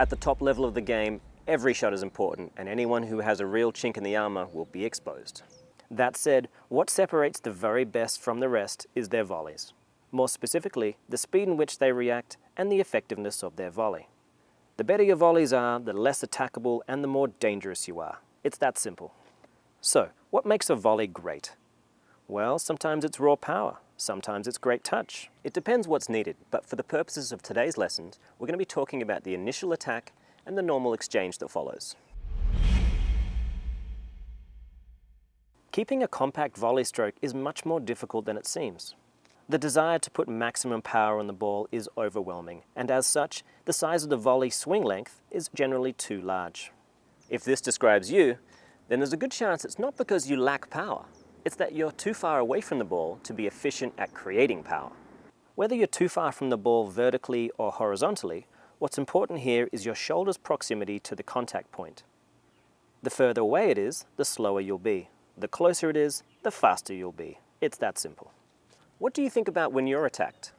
At the top level of the game, every shot is important, and anyone who has a real chink in the armor will be exposed. That said, what separates the very best from the rest is their volleys. More specifically, the speed in which they react and the effectiveness of their volley. The better your volleys are, the less attackable and the more dangerous you are. It's that simple. So, what makes a volley great? Well, sometimes it's raw power, sometimes it's great touch. It depends what's needed, but for the purposes of today's lesson, we're going to be talking about the initial attack and the normal exchange that follows. Keeping a compact volley stroke is much more difficult than it seems. The desire to put maximum power on the ball is overwhelming, and as such, the size of the volley swing length is generally too large. If this describes you, then there's a good chance it's not because you lack power. It's that you're too far away from the ball to be efficient at creating power. Whether you're too far from the ball vertically or horizontally, what's important here is your shoulder's proximity to the contact point. The further away it is, the slower you'll be. The closer it is, the faster you'll be. It's that simple. What do you think about when you're attacked?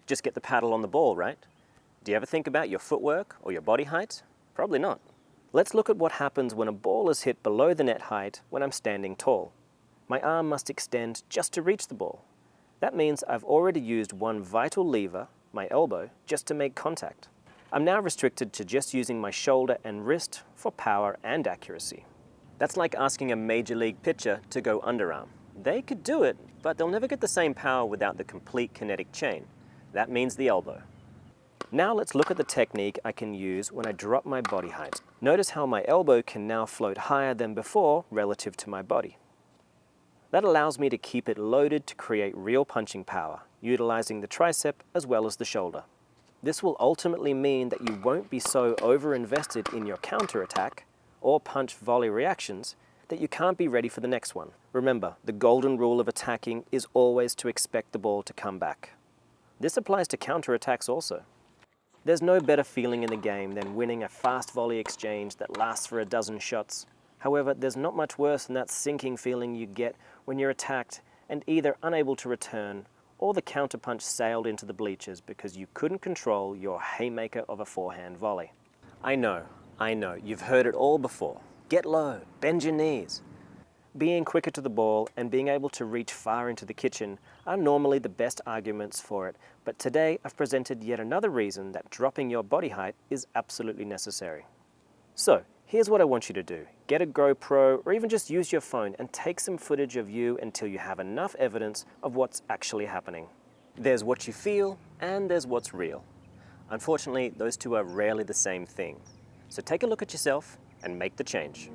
Just get the paddle on the ball, right? Do you ever think about your footwork or your body height? Probably not. Let's look at what happens when a ball is hit below the net height when I'm standing tall. My arm must extend just to reach the ball. That means I've already used one vital lever, my elbow, just to make contact. I'm now restricted to just using my shoulder and wrist for power and accuracy. That's like asking a major league pitcher to go underarm. They could do it, but they'll never get the same power without the complete kinetic chain. That means the elbow. Now let's look at the technique I can use when I drop my body height. Notice how my elbow can now float higher than before relative to my body. That allows me to keep it loaded to create real punching power, utilizing the tricep as well as the shoulder. This will ultimately mean that you won't be so over-invested in your counterattack or punch volley reactions that you can't be ready for the next one. Remember, the golden rule of attacking is always to expect the ball to come back. This applies to counterattacks also. There's no better feeling in the game than winning a fast volley exchange that lasts for a dozen shots. However, there's not much worse than that sinking feeling you get when you're attacked and either unable to return or the counterpunch sailed into the bleachers because you couldn't control your haymaker of a forehand volley. I know, you've heard it all before. Get low, bend your knees. Being quicker to the ball and being able to reach far into the kitchen are normally the best arguments for it, but today I've presented yet another reason that dropping your body height is absolutely necessary. So, here's what I want you to do. Get a GoPro or even just use your phone and take some footage of you until you have enough evidence of what's actually happening. There's what you feel and there's what's real. Unfortunately, those two are rarely the same thing. So take a look at yourself and make the change.